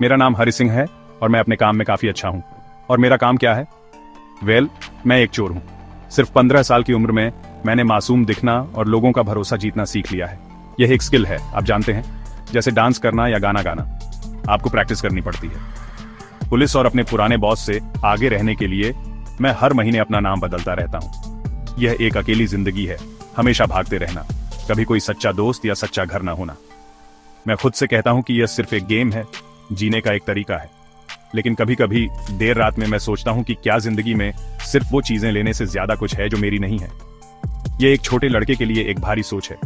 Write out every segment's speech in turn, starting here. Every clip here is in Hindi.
मेरा नाम हरि सिंह है और मैं अपने काम में काफी अच्छा हूँ। और मेरा काम क्या है? मैं एक चोर हूँ। सिर्फ 15 साल की उम्र में मैंने मासूम दिखना और लोगों का भरोसा जीतना सीख लिया है। यह एक स्किल है, आप जानते हैं, जैसे डांस करना या गाना गाना। आपको प्रैक्टिस करनी पड़ती है। पुलिस और अपने पुराने बॉस से आगे रहने के लिए मैं हर महीने अपना नाम बदलता रहता हूँ। यह एक अकेली जिंदगी है, हमेशा भागते रहना, कभी कोई सच्चा दोस्त या सच्चा घर ना होना। मैं खुद से कहता हूं कि यह सिर्फ एक गेम है, जीने का एक तरीका है। लेकिन कभी कभी देर रात में मैं सोचता हूं कि क्या जिंदगी में सिर्फ वो चीजें लेने से ज्यादा कुछ है जो मेरी नहीं है। यह एक छोटे लड़के के लिए एक भारी सोच है।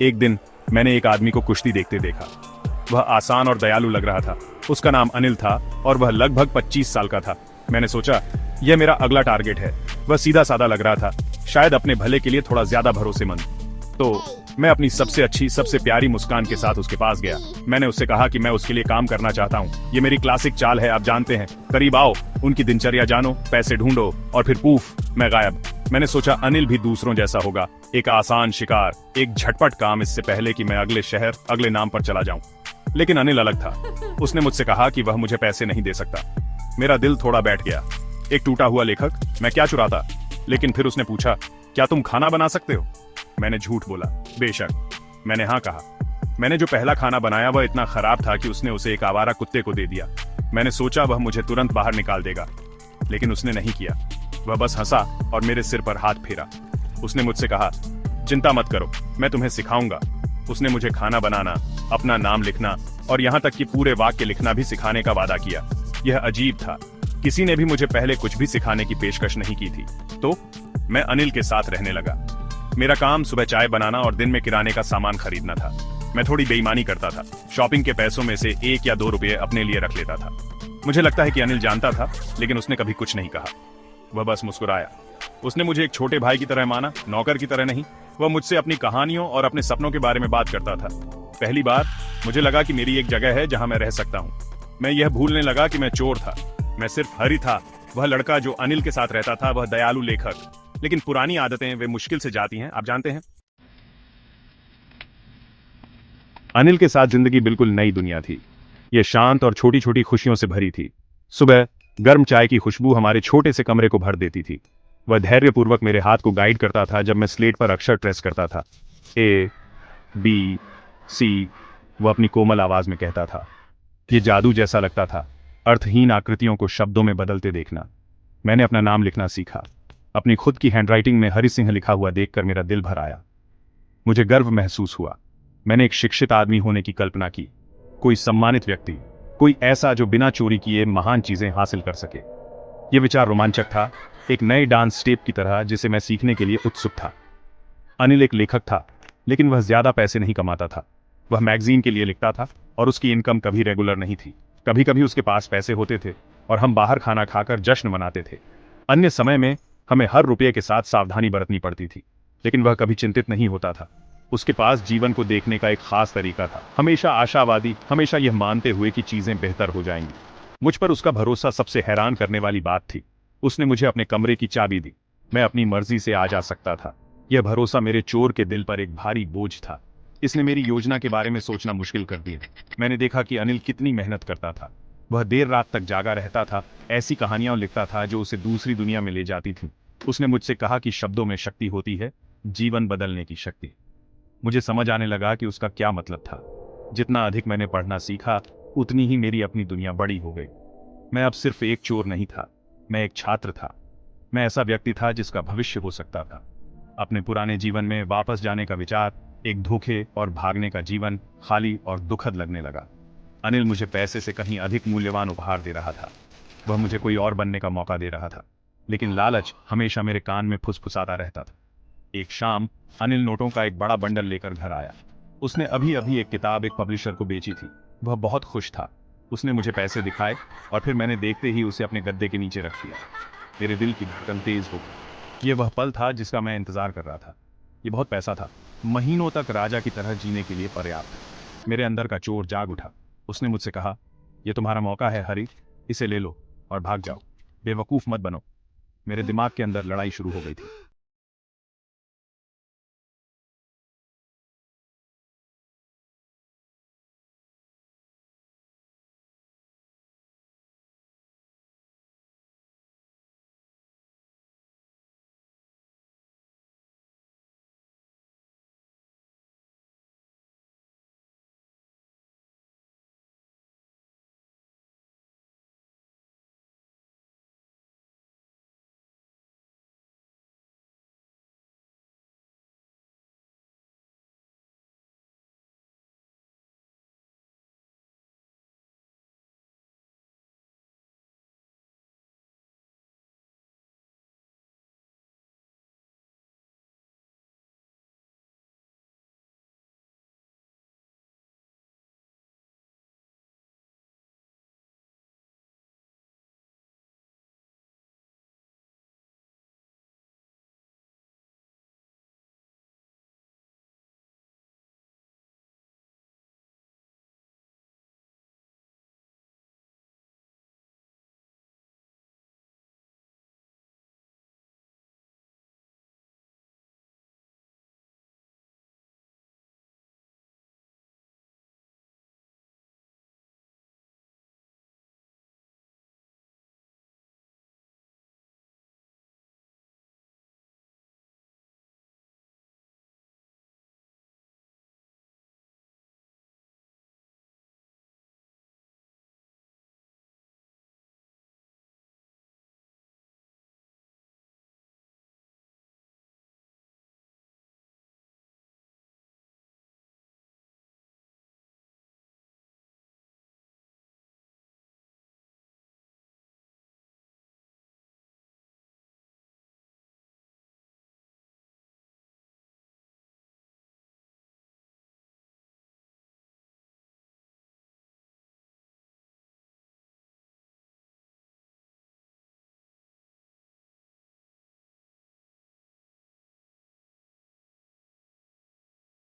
एक दिन मैंने एक आदमी को कुश्ती देखते देखा। वह आसान और दयालु लग रहा था। उसका नाम अनिल था और वह लगभग 25 साल का था। मैंने सोचा, यह मेरा अगला टारगेट है। वह सीधा साधा लग रहा था, शायद अपने भले के लिए थोड़ा ज्यादा भरोसेमंद। तो मैं अपनी सबसे अच्छी, सबसे प्यारी मुस्कान के साथ उसके पास गया। मैंने उससे कहा कि मैं उसके लिए काम करना चाहता हूँ। ये मेरी क्लासिक चाल है, आप जानते हैं, करीब आओ, उनकी दिनचर्या जानो, पैसे ढूंढो और फिर पूफ, मैं गायब। मैंने सोचा अनिल भी दूसरों जैसा होगा, एक आसान शिकार, एक झटपट काम, इससे पहले कि मैं अगले शहर, अगले नाम पर चला जाऊं। लेकिन अनिल अलग था। उसने मुझसे कहा कि वह मुझे पैसे नहीं दे सकता। मेरा दिल थोड़ा बैठ गया। एक टूटा हुआ लेखक, मैं क्या चुराता? लेकिन फिर उसने पूछा, क्या तुम खाना बना सकते हो? मैंने झूठ बोला, बेशक। मैंने हाँ कहा। मैंने जो पहला खाना बनाया वह इतना खराब था कि उसने उसे एक आवारा कुत्ते को दे दिया। मैंने सोचा वह मुझे तुरंत बाहर निकाल देगा, लेकिन उसने नहीं किया। वह बस हंसा और मेरे सिर पर हाथ फेरा। उसने मुझसे कहा, चिंता मत करो, मैं तुम्हें सिखाऊंगा। उसने मुझे खाना बनाना, अपना नाम लिखना और यहाँ तक कि पूरे वाक्य लिखना भी सिखाने का वादा किया। यह अजीब था, किसी ने भी मुझे पहले कुछ भी सिखाने की पेशकश नहीं की थी। तो मैं अनिल के साथ रहने लगा। मेरा काम सुबह चाय बनाना और दिन में किराने का सामान खरीदना था। मैं थोड़ी बेईमानी करता था। शॉपिंग के पैसों में से 1 या 2 रुपए अपने लिए रख लेता था। मुझे लगता है कि अनिल जानता था, लेकिन उसने कभी कुछ नहीं कहा। वह बस मुस्कुराया। उसने मुझे एक छोटे भाई की तरह माना, नौकर की तरह नहीं। वह मुझसे अपनी कहानियों और अपने सपनों के बारे में बात करता था। पहली बार मुझे लगा कि मेरी एक जगह है जहां मैं रह सकता हूं। मैं यह भूलने लगा कि मैं चोर था। मैं सिर्फ हरि था, वह लड़का जो अनिल के साथ रहता था, वह दयालु लेखक। लेकिन पुरानी आदतें वे मुश्किल से जाती हैं, आप जानते हैं। अनिल के साथ जिंदगी बिल्कुल नई दुनिया थी। यह शांत और छोटी छोटी खुशियों से भरी थी। सुबह गर्म चाय की खुशबू हमारे छोटे से कमरे को भर देती थी। वह धैर्यपूर्वक मेरे हाथ को गाइड करता था जब मैं स्लेट पर अक्षर ट्रेस करता था। ए, बी, सी, वह अपनी कोमल आवाज में कहता था। यह जादू जैसा लगता था, अर्थहीन आकृतियों को शब्दों में बदलते देखना। मैंने अपना नाम लिखना सीखा। अपनी खुद की हैंडराइटिंग में हरि सिंह लिखा हुआ देखकर मेरा दिल भर आया। मुझे गर्व महसूस हुआ। मैंने एक शिक्षित आदमी होने की कल्पना की, कोई सम्मानित व्यक्ति, कोई ऐसा जो बिना चोरी किए महान चीजें हासिल कर सके। यह विचार रोमांचक था, एक नए डांस स्टेप की तरह जिसे मैं सीखने के लिए उत्सुक था। अनिल एक लेखक था, लेकिन वह ज्यादा पैसे नहीं कमाता था। वह मैगजीन के लिए लिखता था और उसकी इनकम कभी रेगुलर नहीं थी। कभी कभी उसके पास पैसे होते थे और हम बाहर खाना खाकर जश्न मनाते थे। अन्य समय में हमें हर रुपये के साथ सावधानी बरतनी पड़ती थी। लेकिन वह कभी चिंतित नहीं होता था। उसके पास जीवन को देखने का एक खास तरीका था, हमेशा आशावादी, हमेशा यह मानते हुए कि चीजें बेहतर हो जाएंगी। मुझ पर उसका भरोसा सबसे हैरान करने वाली बात थी। उसने मुझे अपने कमरे की चाबी दी। मैं अपनी मर्जी से आ जा सकता था। यह भरोसा मेरे चोर के दिल पर एक भारी बोझ था। इसने मेरी योजना के बारे में सोचना मुश्किल कर दिया। मैंने देखा कि अनिल कितनी मेहनत करता था। वह देर रात तक जागा रहता था, ऐसी कहानियां लिखता था जो उसे दूसरी दुनिया में ले जाती थी। उसने मुझसे कहा कि शब्दों में शक्ति होती है, जीवन बदलने की शक्ति। मुझे समझ आने लगा कि उसका क्या मतलब था। जितना अधिक मैंने पढ़ना सीखा, उतनी ही मेरी अपनी दुनिया बड़ी हो गई। मैं अब सिर्फ एक चोर नहीं था, मैं एक छात्र था। मैं ऐसा व्यक्ति था जिसका भविष्य हो सकता था। अपने पुराने जीवन में वापस जाने का विचार, एक धोखे और भागने का जीवन, खाली और दुखद लगने लगा। अनिल मुझे पैसे से कहीं अधिक मूल्यवान उपहार दे रहा था। वह मुझे कोई और बनने का मौका दे रहा था। लेकिन लालच हमेशा मेरे कान में फुसफुसाता रहता था। एक शाम अनिल नोटों का एक बड़ा बंडल लेकर घर आया। उसने अभी अभी एक किताब एक पब्लिशर को बेची थी। वह बहुत खुश था। उसने मुझे पैसे दिखाए और फिर मैंने देखते ही उसे अपने गद्दे के नीचे रख दिया। मेरे दिल की धड़कन तेज हो गई। यह वह पल था जिसका मैं इंतजार कर रहा था। यह बहुत पैसा था, महीनों तक राजा की तरह जीने के लिए पर्याप्त। मेरे अंदर का चोर जाग उठा। उसने मुझसे कहा, यह तुम्हारा मौका है हरी, इसे ले लो और भाग जाओ। बेवकूफ मत बनो। मेरे दिमाग के अंदर लड़ाई शुरू हो गई थी।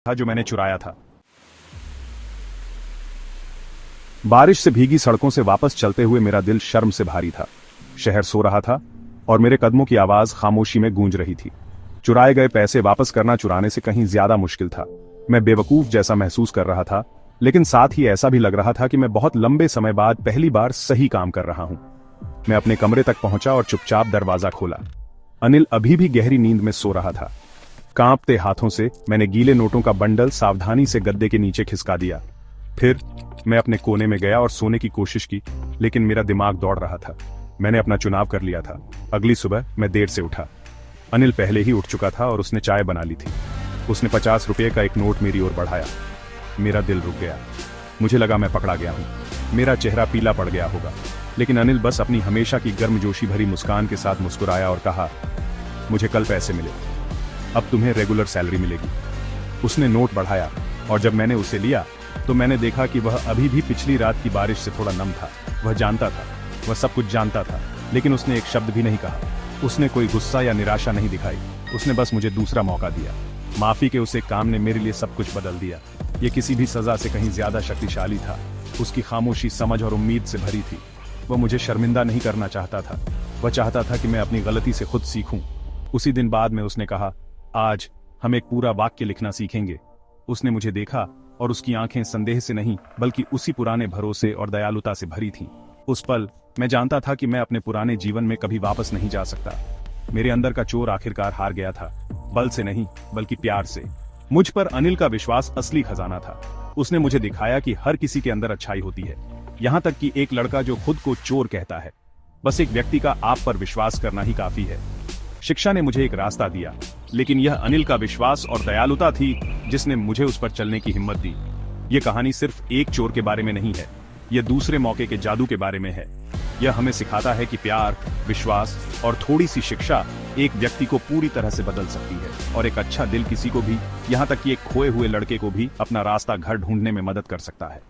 था जो मैंने चुराया था। बारिश से भीगी सड़कों से वापस चलते हुए मेरा दिल शर्म से भारी था। शहर सो रहा था और मेरे कदमों की आवाज खामोशी में गूंज रही थी। चुराए गए पैसे वापस करना चुराने से कहीं ज्यादा मुश्किल था। मैं बेवकूफ जैसा महसूस कर रहा था, लेकिन साथ ही ऐसा भी लग रहा था कि मैं बहुत लंबे समय बाद पहली बार सही काम कर रहा हूं। मैं अपने कमरे तक पहुंचा और चुपचाप दरवाजा खोला। अनिल अभी भी गहरी नींद में सो रहा था। कांपते हाथों से मैंने गीले नोटों का बंडल सावधानी से गद्दे के नीचे खिसका दिया। फिर मैं अपने कोने में गया और सोने की कोशिश की, लेकिन मेरा दिमाग दौड़ रहा था। मैंने अपना चुनाव कर लिया था। अगली सुबह मैं देर से उठा। अनिल पहले ही उठ चुका था और उसने चाय बना ली थी। उसने 50 रुपये का एक नोट मेरी ओर बढ़ाया। मेरा दिल रुक गया। मुझे लगा मैं पकड़ा गया हूं। मेरा चेहरा पीला पड़ गया होगा, लेकिन अनिल बस अपनी हमेशा की गर्मजोशी भरी मुस्कान के साथ मुस्कुराया और कहा, मुझे कल पैसे मिले, अब तुम्हें रेगुलर सैलरी मिलेगी। उसने नोट बढ़ाया और जब मैंने उसे लिया तो मैंने देखा कि वह अभी भी पिछली रात की बारिश से थोड़ा नम था। वह जानता था, वह सब कुछ जानता था, लेकिन उसने एक शब्द भी नहीं कहा। उसने कोई गुस्सा या निराशा नहीं दिखाई। उसने बस मुझे दूसरा मौका दिया। माफी के उस एक काम ने मेरे लिए सब कुछ बदल दिया। ये किसी भी सजा से कहीं ज्यादा शक्तिशाली था। उसकी खामोशी समझ और उम्मीद से भरी थी। वह मुझे शर्मिंदा नहीं करना चाहता था। वह चाहता था कि मैं अपनी गलती से खुद सीखूं। उसी दिन बाद में उसने कहा, आज हम एक पूरा वाक्य लिखना सीखेंगे। उसने मुझे देखा और उसकी आंखें संदेह से नहीं बल्कि उसी पुराने भरोसे और दयालुता से भरी थीं। उस पल मैं जानता था कि मैं अपने पुराने जीवन में कभी वापस नहीं जा सकता। मेरे अंदर का चोर आखिरकार हार गया था, बल से नहीं बल्कि प्यार से। मुझ पर अनिल का विश्वास असली खजाना था। उसने मुझे दिखाया कि हर किसी के अंदर अच्छाई होती है, यहां तक कि एक लड़का जो खुद को चोर कहता है। बस एक व्यक्ति का आप पर विश्वास करना ही काफी है। शिक्षा ने मुझे एक रास्ता दिया, लेकिन यह अनिल का विश्वास और दयालुता थी जिसने मुझे उस पर चलने की हिम्मत दी। यह कहानी सिर्फ एक चोर के बारे में नहीं है, यह दूसरे मौके के जादू के बारे में है। यह हमें सिखाता है कि प्यार, विश्वास और थोड़ी सी शिक्षा एक व्यक्ति को पूरी तरह से बदल सकती है, और एक अच्छा दिल किसी को भी, यहां तक कि एक खोए हुए लड़के को भी अपना रास्ता घर ढूंढने में मदद कर सकता है।